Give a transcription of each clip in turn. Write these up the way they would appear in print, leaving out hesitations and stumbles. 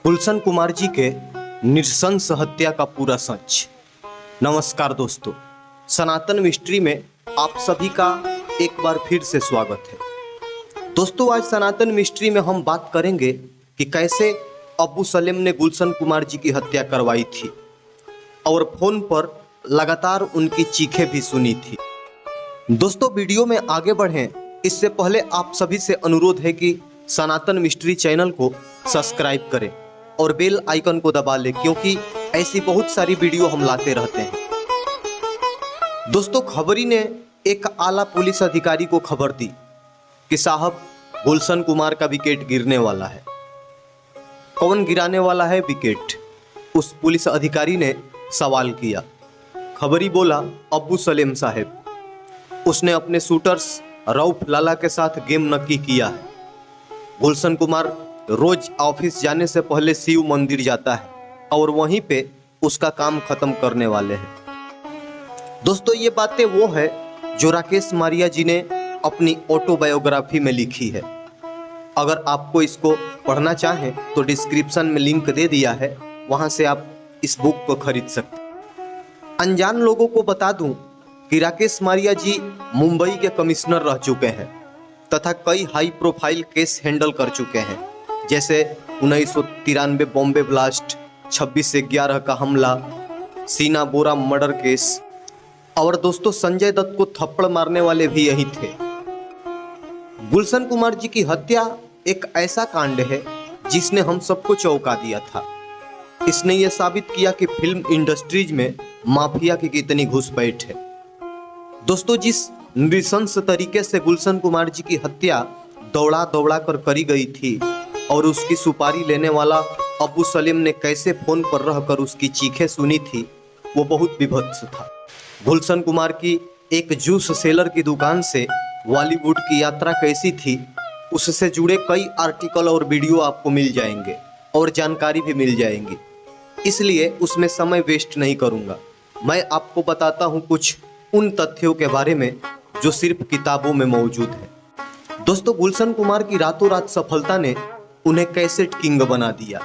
गुलशन कुमार जी के नृशंस हत्या का पूरा सच। नमस्कार दोस्तों, सनातन मिस्ट्री में आप सभी का एक बार फिर से स्वागत है। दोस्तों, आज सनातन मिस्ट्री में हम बात करेंगे कि कैसे अब्बू सलेम ने गुलशन कुमार जी की हत्या करवाई थी और फोन पर लगातार उनकी चीखें भी सुनी थी। दोस्तों, वीडियो में आगे बढ़ें इससे पहले आप सभी से अनुरोध है कि सनातन मिस्ट्री चैनल को सब्सक्राइब करें और बेल आइकन को दबा लें, क्योंकि ऐसी बहुत सारी वीडियो हम लाते रहते हैं। दोस्तों, खबरी ने एक आला पुलिस अधिकारी को खबर दी कि साहब, गुलशन कुमार का विकेट गिरने वाला है। कौन गिराने वाला है विकेट? उस पुलिस अधिकारी ने सवाल किया। खबरी बोला, अब्बू सलेम साहब। उसने अपने शूटर्स रऊफ लाला के साथ गेम नक्की किया है। गुलशन कुमार रोज ऑफिस जाने से पहले शिव मंदिर जाता है और वहीं पे उसका काम खत्म करने वाले हैं। दोस्तों, ये बातें वो है जो राकेश मारिया जी ने अपनी ऑटोबायोग्राफी में लिखी है। अगर आपको इसको पढ़ना चाहें तो डिस्क्रिप्शन में लिंक दे दिया है, वहां से आप इस बुक को खरीद सकते हैं। अनजान लोगों को बता दूं कि राकेश मारिया जी मुंबई के कमिश्नर रह चुके हैं तथा कई हाई प्रोफाइल केस हैंडल कर चुके हैं, जैसे 1993 बॉम्बे ब्लास्ट, 26/11 का हमला, सीना बोरा मर्डर केस। और दोस्तों, संजय दत्त को थप्पड़ मारने वाले भी यही थे। गुलशन कुमार जी की हत्या एक ऐसा कांड है जिसने हम सबको चौंका दिया था। इसने यह साबित किया कि फिल्म इंडस्ट्रीज में माफिया की कितनी घुसपैठ है। दोस्तों, जिस नृशंस तरीके से गुलशन कुमार जी की हत्या दौड़ा दौड़ा कर करी गई थी और उसकी सुपारी लेने वाला अब्बू सलीम ने कैसे फोन पर रहकर उसकी चीखें सुनी थी, वो बहुत विभत्स था। गुलशन कुमार की एक जूस सेलर की दुकान से बॉलीवुड की यात्रा कैसी थी, उससे जुड़े कई आर्टिकल और वीडियो आपको मिल जाएंगे और जानकारी भी मिल जाएंगी। इसलिए उसमें समय वेस्ट नहीं करूंगा। मैं आपको बताता हूं कुछ उन तथ्यों के बारे में जो सिर्फ किताबों में मौजूद है। दोस्तों, गुलशन कुमार की रातों रात सफलता ने उन्हें कैसेट किंग बना दिया।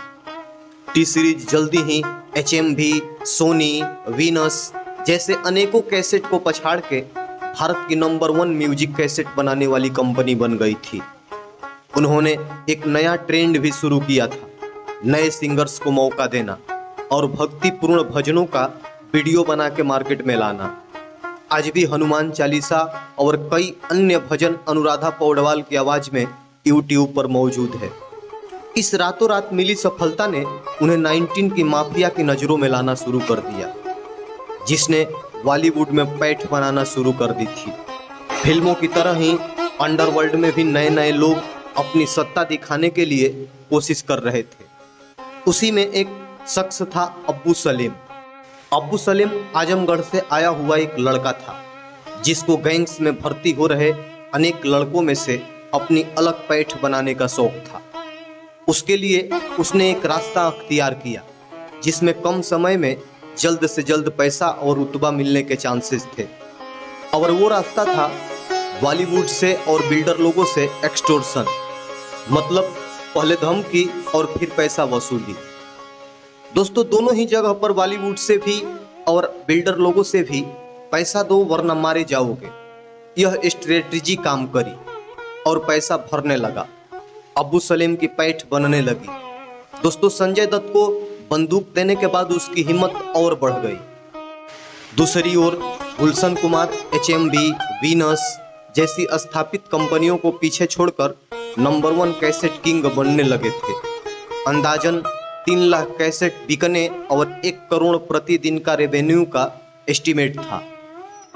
टी सीरीज जल्दी ही HMV, सोनी, वीनस जैसे अनेकों कैसेट को पछाड़ के भारत की नंबर 1 म्यूजिक कैसेट बनाने वाली कंपनी बन गई थी। उन्होंने एक नया ट्रेंड भी शुरू किया था, नए सिंगर्स को मौका देना और भक्तिपूर्ण भजनों का वीडियो बना के मार्केट में लाना। आज भी हनुमान चालीसा और कई अन्य भजन अनुराधा पौडवाल की आवाज में YouTube पर मौजूद है। इस रातों रात मिली सफलता ने उन्हें 19 की माफिया की नजरों में लाना शुरू कर दिया, जिसने बॉलीवुड में पैठ बनाना शुरू कर दी थी। फिल्मों की तरह ही अंडरवर्ल्ड में भी नए नए लोग अपनी सत्ता दिखाने के लिए कोशिश कर रहे थे। उसी में एक शख्स था अब्बू सलीम। अब्बू सलीम आजमगढ़ से आया हुआ एक लड़का था, जिसको गैंग्स में भर्ती हो रहे अनेक लड़कों में से अपनी अलग पैठ बनाने का शौक था। उसके लिए उसने एक रास्ता अख्तियार किया जिसमें कम समय में जल्द से जल्द पैसा और रुतबा मिलने के चांसेस थे, और वो रास्ता था बॉलीवुड से और बिल्डर लोगों से एक्सटोर्शन, मतलब पहले धमकी और फिर पैसा वसूली। दोस्तों, दोनों ही जगह पर बॉलीवुड से भी और बिल्डर लोगों से भी पैसा दो वरना मारे जाओगे, यह स्ट्रेटजी काम करी और पैसा भरने लगा। अब्बू सलीम की पैठ बनने लगी। दोस्तों, संजय दत्त को बंदूक देने के बाद उसकी हिम्मत और बढ़ गई। दूसरी ओर गुलशन कुमार HMV, वीनस जैसी स्थापित कंपनियों को पीछे छोड़कर नंबर 1 कैसेट किंग बनने लगे थे। अंदाजन 3 लाख कैसेट बिकने और 1 करोड़ प्रतिदिन का रेवेन्यू का एस्टीमेट था,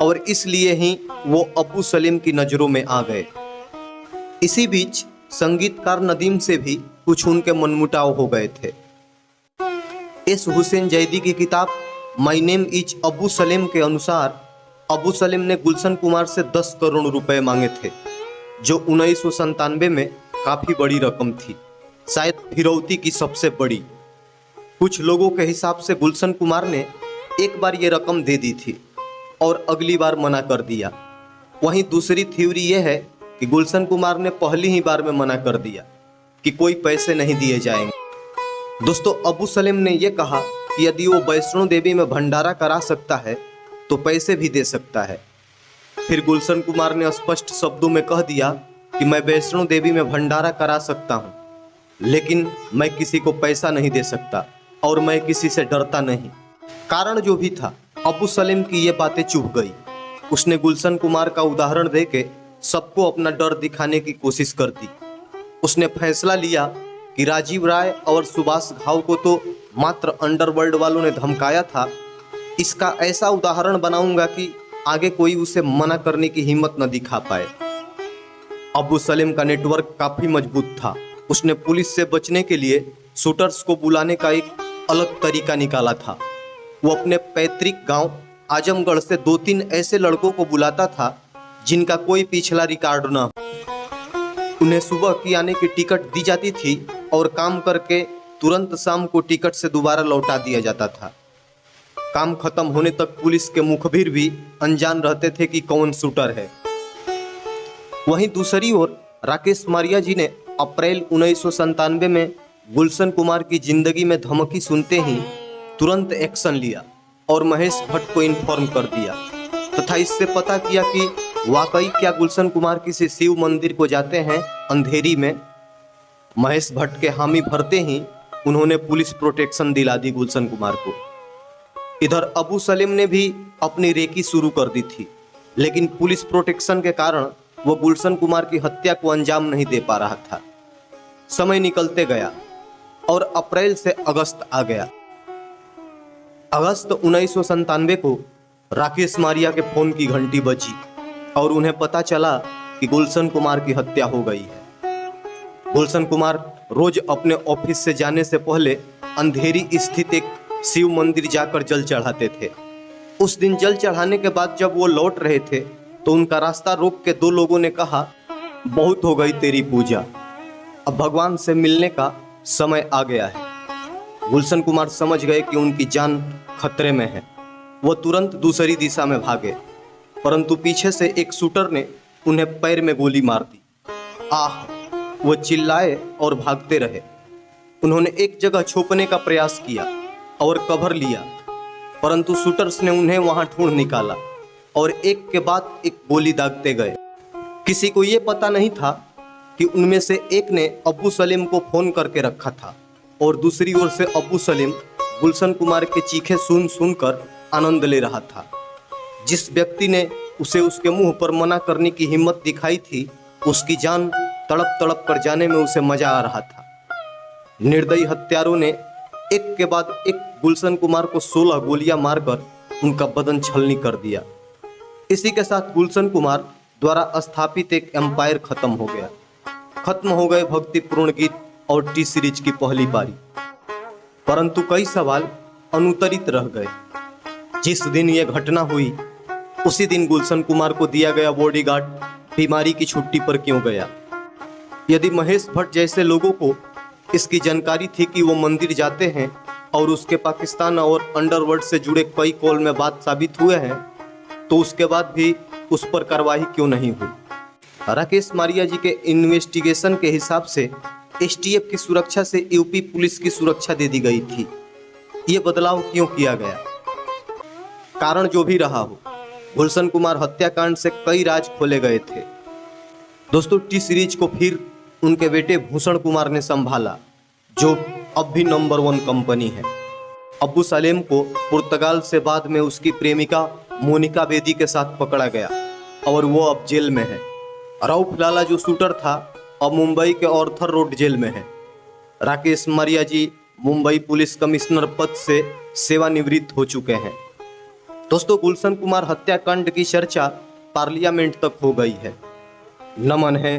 और इसलिए ही वो अब्बू सलीम की नजरों में आ गए। इसी बीच संगीतकार नदीम से भी कुछ उनके मनमुटाव हो गए थे। एस हुसैन जैदी की किताब माय नेम इज अब्बू सलीम के अनुसार अब्बू सलीम ने गुलशन कुमार से 10 करोड़ रुपए मांगे थे, जो 1997 में काफी बड़ी रकम थी, शायद फिरौती की सबसे बड़ी। कुछ लोगों के हिसाब से गुलशन कुमार ने एक बार ये रकम दे दी थी और अगली बार मना कर दिया। वहीं दूसरी थ्योरी यह है कि गुलशन कुमार ने पहली ही बार में मना कर दिया कि कोई पैसे नहीं दिए जाएंगे। दोस्तों, अबू सलेम ने यह कहा कि यदि वो वैष्णो देवी में भंडारा करा सकता है तो पैसे भी दे सकता है। फिर गुलशन कुमार ने स्पष्ट शब्दों में कह दिया कि मैं वैष्णो देवी में भंडारा करा सकता हूँ, लेकिन मैं किसी को पैसा नहीं दे सकता और मैं किसी से डरता नहीं। कारण जो भी था, अबू सलेम की ये बातें चुभ गई। उसने गुलशन कुमार का उदाहरण देके सबको अपना डर दिखाने की कोशिश कर दी। उसने फैसला लिया कि राजीव राय और सुभाष घाव को तो मात्र अंडरवर्ल्ड वालों ने धमकाया था, इसका ऐसा उदाहरण बनाऊंगा कि आगे कोई उसे मना करने की हिम्मत न दिखा पाए। अबू सलेम का नेटवर्क काफी मजबूत था। उसने पुलिस से बचने के लिए शूटर्स को बुलाने का एक अलग तरीका निकाला था। वो अपने पैतृक गांव आजमगढ़ से 2-3 ऐसे लड़कों को बुलाता था जिनका कोई पिछला रिकॉर्ड न हो। उन्हें सुबह की आने की टिकट दी जाती थी और काम करके तुरंत शाम को टिकट से दोबारा लौटा दिया जाता था। काम खत्म होने तक पुलिस के मुखबिर भी अनजान रहते थे कि कौन शूटर है। वहीं दूसरी ओर राकेश मारिया जी ने अप्रैल 1997 में गुलशन कुमार की जिंदगी में धमकी सुनते ही तुरंत एक्शन लिया और महेश भट्ट को इन्फॉर्म कर दिया तथा इससे पता किया कि वाकई क्या गुलशन कुमार किसी शिव मंदिर को जाते हैं अंधेरी में। महेश भट्ट के हामी भरते ही उन्होंने पुलिस प्रोटेक्शन दिला दी गुलशन कुमार को। इधर अबू सलेम ने भी अपनी रेकी शुरू कर दी थी, लेकिन पुलिस प्रोटेक्शन के कारण वो गुलशन कुमार की हत्या को अंजाम नहीं दे पा रहा था। समय निकलते गया और अप्रैल से अगस्त आ गया। अगस्त 1997 को राकेश मारिया के फोन की घंटी बजी और उन्हें पता चला कि गुलशन कुमार की हत्या हो गई है। गुलशन कुमार रोज अपने ऑफिस से जाने से पहले अंधेरी स्थित एक शिव मंदिर जाकर जल चढ़ाते थे। उस दिन जल चढ़ाने के बाद जब वो लौट रहे थे तो उनका रास्ता रोक के 2 लोगों ने कहा, बहुत हो गई तेरी पूजा, अब भगवान से मिलने का समय आ गया है। गुलशन कुमार समझ गए कि उनकी जान खतरे में है। वो तुरंत दूसरी दिशा में भागे, परंतु पीछे से एक शूटर ने उन्हें पैर में गोली मार दी। आह! वो चिल्लाए और भागते रहे। उन्होंने एक जगह छुपने का प्रयास किया और कवर लिया, परंतु शूटर्स ने उन्हें वहां ढूंढ निकाला और एक के बाद एक गोली दागते गए। किसी को ये पता नहीं था कि उनमें से एक ने अबू सलीम को फोन करके रखा था और दूसरी ओर से अबू सलीम गुलशन कुमार के चीखे सुन सुनकर आनंद ले रहा था। जिस व्यक्ति ने उसे उसके मुंह पर मना करने की हिम्मत दिखाई थी, उसकी जान तड़प तड़प कर जाने में उसे मजा आ रहा था। निर्दयी हत्यारों ने एक के बाद एक गुलशन कुमार को 16 गोलियां मारकर उनका बदन छलनी कर दिया। इसी के साथ गुलशन कुमार द्वारा स्थापित एक एम्पायर खत्म हो गया। खत्म हो गए भक्तिपूर्ण गीत और टी सीरीज की पहली पारी, परंतु कई सवाल अनुत्तरित रह गए। जिस दिन यह घटना हुई उसी दिन गुलशन कुमार को दिया गया बॉडीगार्ड बीमारी की छुट्टी पर क्यों गया? यदि महेश भट्ट जैसे लोगों को इसकी जानकारी थी कि वो मंदिर जाते हैं और उसके पाकिस्तान और अंडरवर्ल्ड से जुड़े कई कॉल में बात साबित हुए हैं, तो उसके बाद भी उस पर कार्रवाई क्यों नहीं हुई? राकेश मारिया जी के इन्वेस्टिगेशन के हिसाब से एसटीएफ की सुरक्षा से यूपी पुलिस की सुरक्षा दे दी गई थी। ये बदलाव क्यों किया गया? कारण जो भी रहा हो, गुलशन कुमार हत्याकांड से कई राज खोले गए थे। दोस्तों, टी सीरीज को फिर उनके बेटे भूषण कुमार ने संभाला, जो अब भी नंबर 1 कंपनी है। अबू सलेम को पुर्तगाल से बाद में उसकी प्रेमिका मोनिका बेदी के साथ पकड़ा गया और वो अब जेल में है। रऊफ लाला जो शूटर था अब मुंबई के ऑर्थर रोड जेल में है। राकेश मारिया जी मुंबई पुलिस कमिश्नर पद से सेवानिवृत्त हो चुके हैं। दोस्तों, गुलशन कुमार हत्याकांड की चर्चा पार्लियामेंट तक हो गई है। नमन है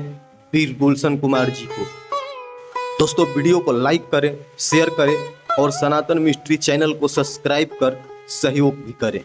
वीर गुलशन कुमार जी को। दोस्तों, वीडियो को लाइक करें, शेयर करें और सनातन मिस्ट्री चैनल को सब्सक्राइब कर सहयोग भी करें।